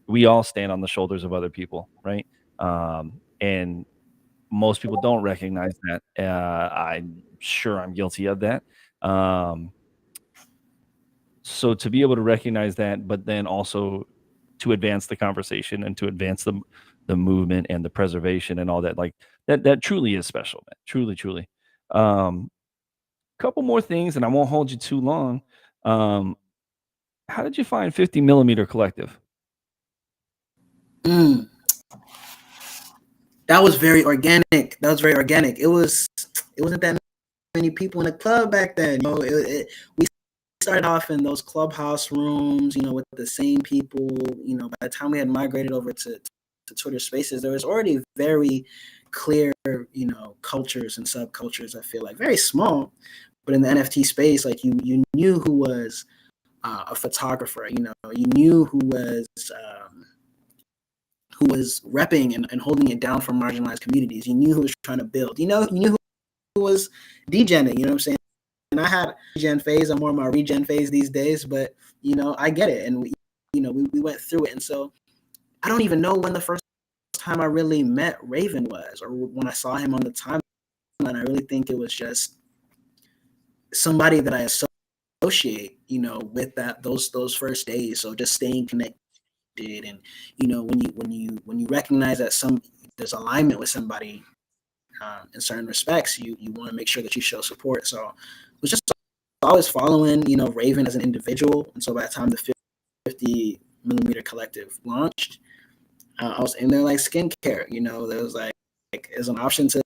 we all stand on the shoulders of other people, right? And most people don't recognize that. I'm sure I'm guilty of that. So to be able to recognize that, but then also to advance the conversation and to advance the movement and the preservation and all that, like that truly is special, man. Truly, truly. Um, Couple more things, and I won't hold you too long. Um, how did you find 50 millimeter collective?
Mm, that was very organic. It wasn't that many people in the club back then. We started off in those clubhouse rooms, with the same people. By the time we had migrated over to Twitter Spaces, there was already very clear, cultures and subcultures. I feel like very small, but in the NFT space, like you knew who was a photographer. You knew who was who was repping and holding it down for marginalized communities. You knew who was trying to build. You knew who was degenning. You know what I'm saying? And I had a regen phase. I'm more of my regen phase these days, but I get it. And we went through it. And so I don't even know when the first time I really met Raven was, or when I saw him on the timeline. I really think it was just somebody that I associate, with those first days. So just staying connected, and when you recognize that there's alignment with somebody in certain respects, you want to make sure that you show support. So it was just always following, Raven as an individual. And so by the time the 50 millimeter collective launched, I was in there like skincare. There was like as an option to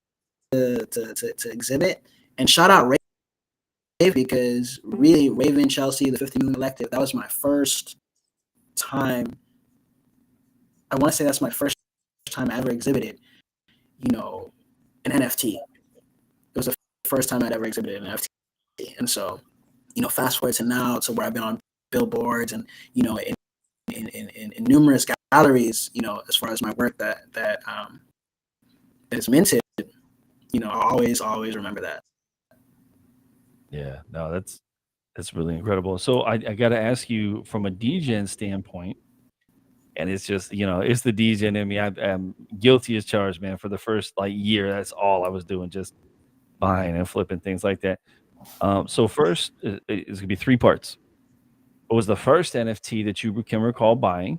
exhibit. And shout out Raven, because really Raven, Chelsea, the 50 millimeter collective, that was my first time. I want to say that's my first time I ever exhibited, an NFT. It was the first time I'd ever exhibited an NFT. And so, fast forward to now, to where I've been on billboards and, in numerous galleries, as far as my work that is minted, I always remember that.
Yeah, no, that's really incredible. So I got to ask you from a DGen standpoint, and it's just it's the DGen in me. I'm guilty as charged, man. For the first like year, that's all I was doing, just buying and flipping things like that. So first, it's gonna be three parts. What was the first NFT that you can recall buying?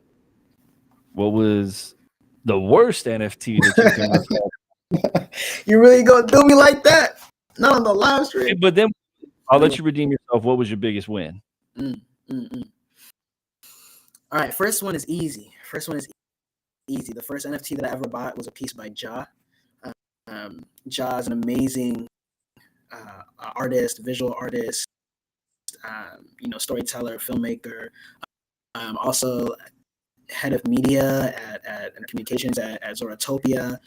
What was the worst NFT that you can recall?
You really gonna do me like that? Not on the live stream.
But then I'll let you redeem yourself. What was your biggest win?
All right, first one is easy. The first NFT that I ever bought was a piece by Ja. Ja is an amazing artist, visual artist, storyteller, filmmaker, also head of media and communications at Zoratopia.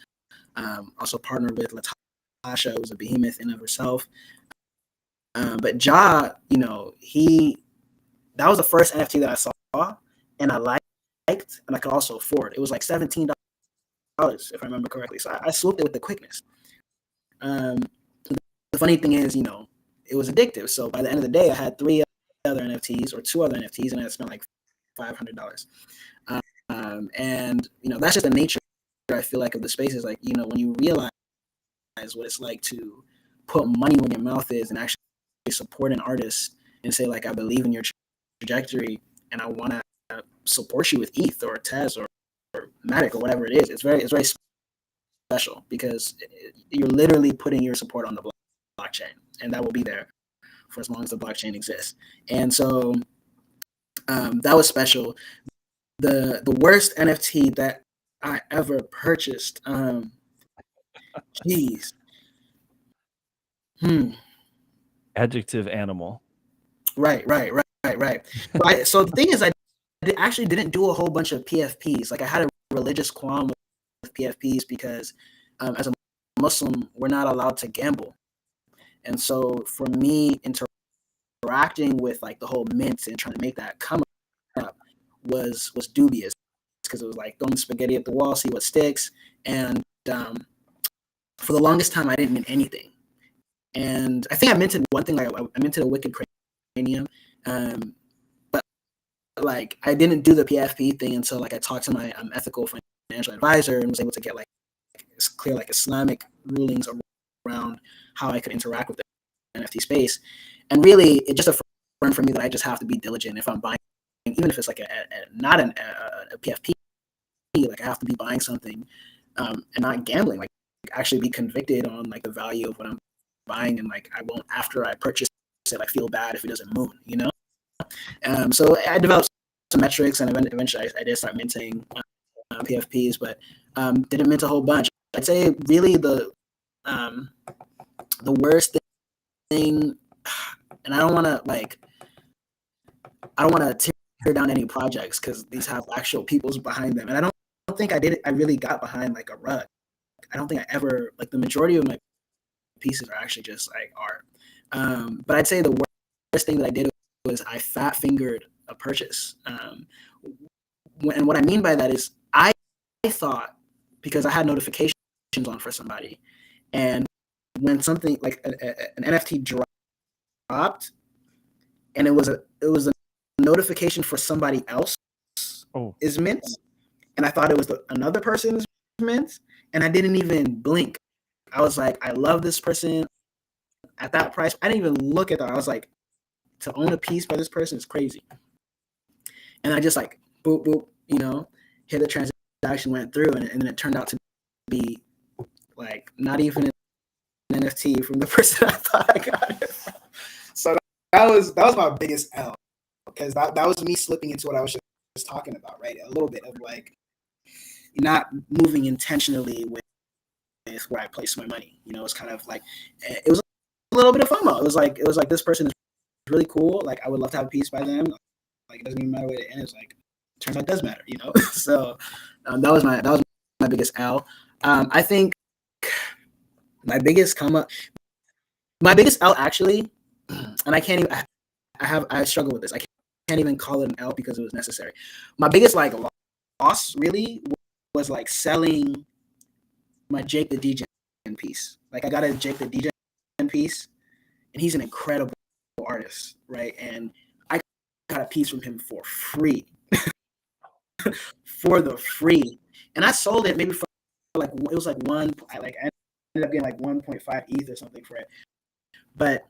Also partnered with Latasha, who's a behemoth in of herself. But Ja, that was the first NFT that I saw and I liked, and I could also afford. It was like $17, if I remember correctly. So I swooped it with the quickness. The funny thing is, it was addictive. So by the end of the day, I had two other NFTs, and I spent like $500. And that's just the nature, I feel like, of the spaces. Like, when you realize what it's like to put money where your mouth is and actually support an artist and say, like, I believe in your trajectory and I want to support you with ETH or TES or Matic or whatever it is. It's very special, because you're literally putting your support on the blockchain, and that will be there for as long as the blockchain exists. And so that was special. The worst NFT that I ever purchased. Geez.
Adjective animal.
Right. So the thing is, I actually didn't do a whole bunch of PFPs. Like, I had a religious qualm with PFPs because as a Muslim, we're not allowed to gamble. And so for me, interacting with like the whole mint and trying to make that come up was dubious, because it was like throwing spaghetti at the wall, see what sticks. And for the longest time, I didn't mint anything. And I think I minted one thing. Like, I minted a wicked cranium, but like I didn't do the PFP thing until like I talked to my ethical financial advisor and was able to get like clear like Islamic rulings around how I could interact with the NFT space. And really, it just affirmed for me that I just have to be diligent if I'm buying, even if it's like not a PFP. Like, I have to be buying something and not gambling. Like, actually be convicted on like the value of what I'm buying, and like I won't, after I purchase it, I feel bad if it doesn't moon. So I developed some metrics, and eventually I did start minting PFPs, but didn't mint a whole bunch. I'd say really the worst thing, and I don't want to tear down any projects because these have actual peoples behind them, and I don't think I really got behind like a rug. I don't think I ever, like, the majority of my pieces are actually just like art. But I'd say the worst thing that I did was I fat fingered a purchase. And what I mean by that is I thought, because I had notifications on for somebody, and when something like an NFT dropped, and it was a notification for somebody else
Oh,
is mint, and I thought it was another person's mint, and I didn't even blink. I was like, I love this person at that price. I didn't even look at that. I was like, to own a piece by this person is crazy. And I just like boop boop, hit the transaction, went through, and then it turned out to be like not even an NFT from the person I thought I got it from. So that was my biggest L, because that was me slipping into what I was just talking about, right? A little bit of like not moving intentionally with where I place my money. It's kind of like it was a little bit of FOMO. It was like this person is really cool. Like I would love to have a piece by them. Like it doesn't even matter what it ends. Like turns out it does matter. So that was my biggest L. I think my biggest L actually, and I can't even. I struggle with this. I can't even call it an L because it was necessary. My biggest like loss really was like selling my Jake the DJ piece. Like I got a Jake the DJ piece, and he's an incredible artist, right? And I got a piece from him for free, and I sold it maybe for like it was like I ended up getting like 1.5 ETH or something for it. But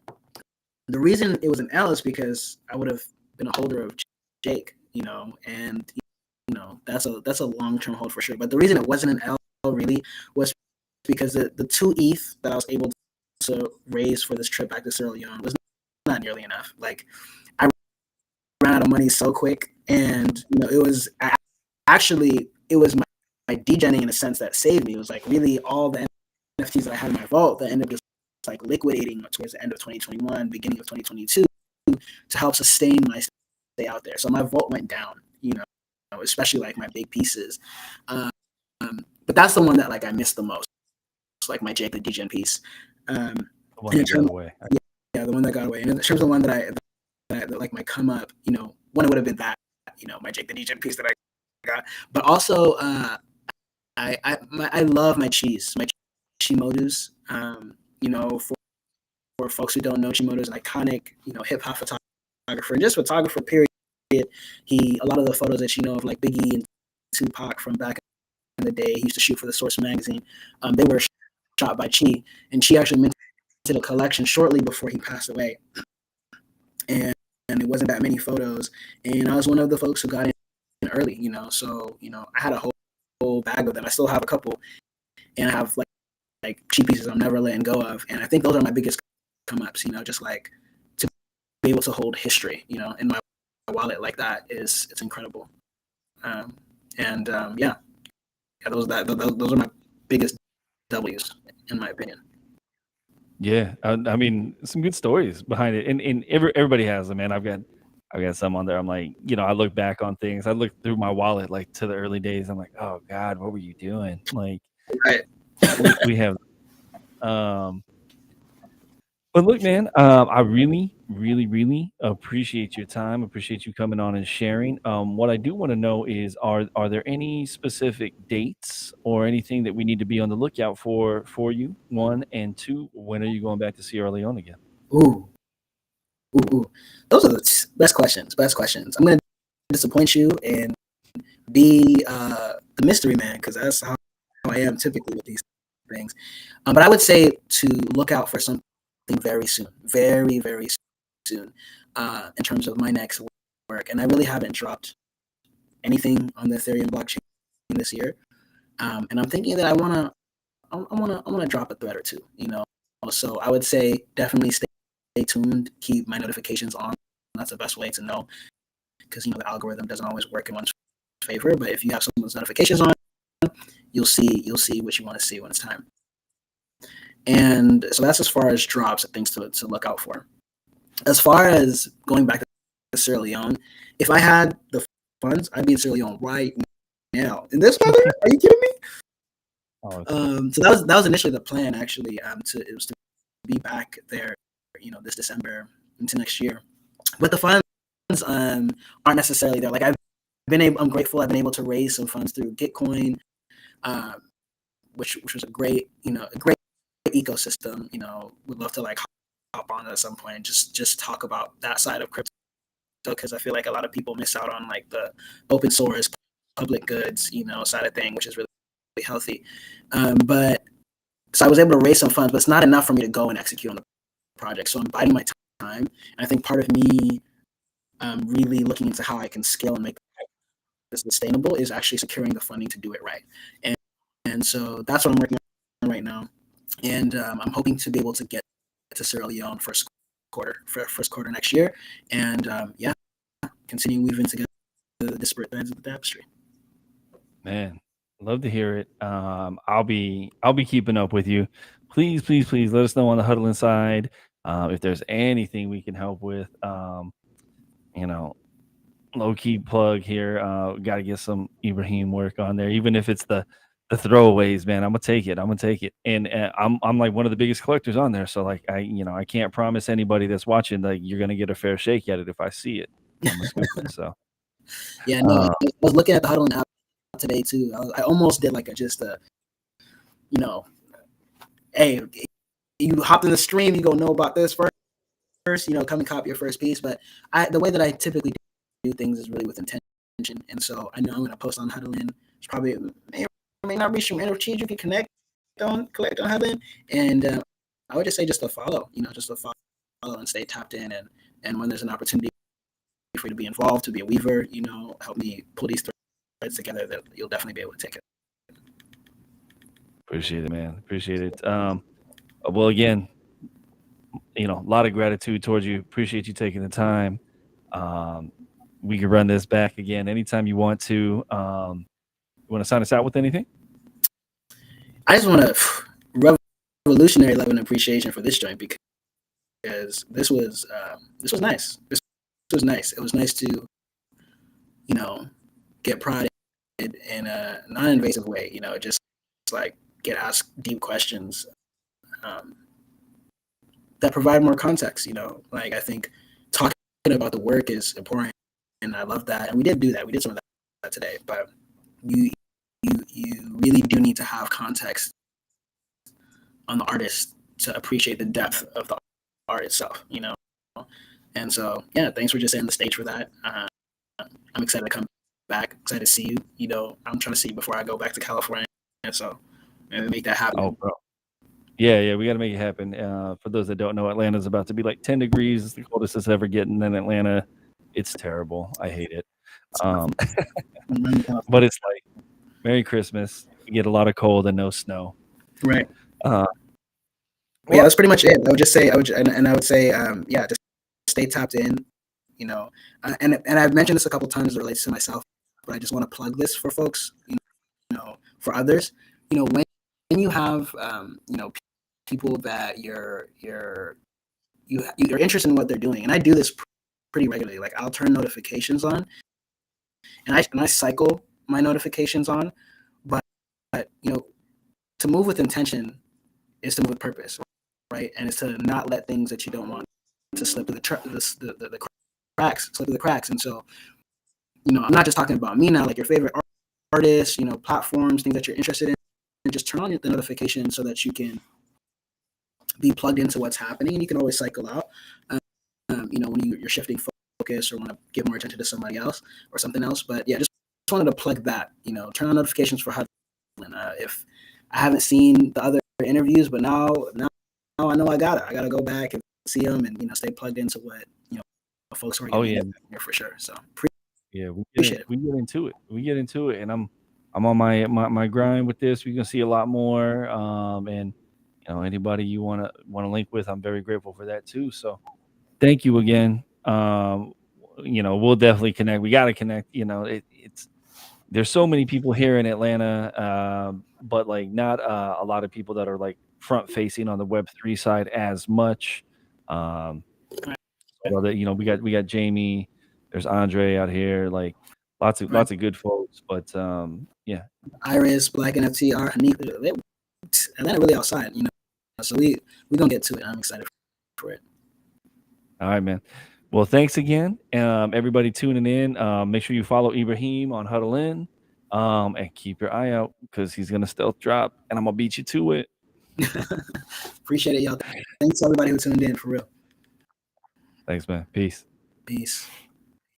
the reason it was an L is because I would have been a holder of Jake, and that's a long-term hold for sure. But the reason it wasn't an L really was because the 2 ETH that I was able to raise for this trip back to Sierra Leone was not nearly enough. Like I ran out of money so quick, and it was my degenning in a sense that saved me. It was like really all the NFTs that I had in my vault that ended up just like liquidating towards the end of 2021, beginning of 2022, to help sustain my stay out there. So my vault went down, especially like my big pieces. But that's the one that like I missed the most, like my Jake the DJ piece.
the one that got away.
Yeah, the one that got away. And in terms of the one that like my come up, one it would have been that, my Jake the DJ piece that I got. But also, I love my Chimodus. For folks who don't know, Chimodo is an iconic, hip hop photographer and just photographer. Period. A lot of the photos that of like Biggie and Tupac from back in the day, he used to shoot for the Source magazine. They were shot by Chi, and Chi actually minted a collection shortly before he passed away. And it wasn't that many photos, and I was one of the folks who got in early. So I had a whole bag of them. I still have a couple, and I have like cheap pieces I'm never letting go of. And I think those are my biggest come ups, just like to be able to hold history, in my wallet like that it's incredible. Those are my biggest W's in my opinion.
Yeah, I mean, some good stories behind it, and everybody has them, man. I've got some on there. I'm like, I look back on things. I look through my wallet like to the early days. I'm like, oh God, what were you doing? Like,
Right.
we have. But look, man, I really, really, really appreciate your time. Appreciate you coming on and sharing. What I do want to know is, are there any specific dates or anything that we need to be on the lookout for you? One, and two, when are you going back to Sierra Leone again?
Ooh, ooh. Those are the best questions. I'm gonna disappoint you and be the mystery man, because that's how I am typically with these things. But I would say to look out for something very soon, very, very soon, in terms of my next work. And I really haven't dropped anything on the Ethereum blockchain this year. And I'm thinking that I wanna drop a thread or two. So I would say definitely stay tuned, keep my notifications on. That's the best way to know, because the algorithm doesn't always work in one's favor. But if you have someone's notifications on, you'll see what you want to see when it's time. And so that's as far as drops and things to look out for. As far as going back to Sierra Leone, if I had the funds, I'd be in Sierra Leone right now. In this weather? Are you kidding me? So that was initially the plan, actually. It was to be back there, this December into next year. But the funds aren't necessarily there. Like I'm grateful. I've been able to raise some funds through Gitcoin, which was a great, a great ecosystem. Would love to like hop on at some point and just talk about that side of crypto, because I feel like a lot of people miss out on like the open source public goods, side of thing, which is really, really healthy. But so I was able to raise some funds, but it's not enough for me to go and execute on the project. So I'm biding my time. And I think part of me really looking into how I can scale and make this sustainable is actually securing the funding to do it right. And so that's what I'm working on right now. And I'm hoping to be able to get to Sierra Leone first quarter next year. And yeah, continue weaving together the disparate threads of the tapestry.
Man, love to hear it. I'll be keeping up with you. Please, please, please let us know on the Huddle Inside if there's anything we can help with. You know, low key plug here. Got to get some Ibrahim work on there, even if it's the throwaways. Man, I'm gonna take it. I'm gonna take it. And I'm like one of the biggest collectors on there. So like I can't promise anybody that's watching like you're gonna get a fair shake at it if I see it. I'm gonna scoop it. So
Yeah, no, I
uh,
was looking at the Huddle app today too. I almost did like you know, hey, you hopped in the stream, you go know about this first, come and copy your first piece. But the way that I typically do things is really with intention. And so I know I'm going to post on Huddlein. It's probably may or may not reach some NFTs you can collect on Huddlein. And I would just say just to follow, just to follow and stay tapped in. And when there's an opportunity for you to be involved, to be a weaver, help me pull these threads together, that you'll definitely be able to take it.
appreciate it, man. Appreciate it. Well, again, a lot of gratitude towards you. Appreciate you taking the time. Um, we can run this back again anytime you want to. You want to sign us out with anything?
I just want to revolutionary level of appreciation for this joint, because this was nice. This was nice. It was nice to get prodded in a non-invasive way. Just like get asked deep questions that provide more context. Like I think talking about the work is important, and I love that. And we did do that. We did some of that today, but you really do need to have context on the artist to appreciate the depth of the art itself. And so yeah, thanks for just setting the stage for that. I'm excited to come back. Excited to see you. I'm trying to see you before I go back to California. So maybe make that happen.
Oh, bro. Yeah, we got to make it happen. For those that don't know, Atlanta's about to be like 10 degrees. It's the coldest it's ever getting in Atlanta. It's terrible. I hate it. But it's like Merry Christmas. You get a lot of cold and no snow.
Right.
Uh,
Yeah, that's pretty much it. I would just say, yeah, just stay tapped in. And I've mentioned this a couple times as it relates to myself, but I just want to plug this for folks. For others. When you have people that you're interested in what they're doing, and I do this pretty regularly. Like I'll turn notifications on, and I cycle my notifications on, but to move with intention is to move with purpose, right? And it's to not let things that you don't want to slip through the cracks. And so, I'm not just talking about me now, like your favorite artists, platforms, things that you're interested in, and just turn on the notification so that you can be plugged into what's happening, and you can always cycle out. When you're shifting focus or want to give more attention to somebody else or something else. But yeah, just wanted to plug that. Turn on notifications for Huddle. If I haven't seen the other interviews, but now I know I gotta go back and see them, and stay plugged into what folks are getting here for sure. So
yeah,
appreciate it.
We get into it. We get into it, and I'm on my grind with this. We're gonna see a lot more. And anybody you wanna link with, I'm very grateful for that too. So thank you again. We'll definitely connect. We gotta connect. It's there's so many people here in Atlanta, but like not a lot of people that are like front facing on the Web3 side as much. Um, although that we got Jamie, there's Andre out here, like lots of good folks. But yeah,
Iris, Black NFT, Hanif, Atlanta really outside, So we gonna get to it. I'm excited for it.
all right, man. Well, thanks again, everybody tuning in. Make sure you follow Ibrahim on Huddle In. And keep your eye out because he's gonna stealth drop, and I'm gonna beat you to it.
Appreciate it, y'all. Thanks to everybody who tuned in, for real.
Thanks, man. Peace.
Peace.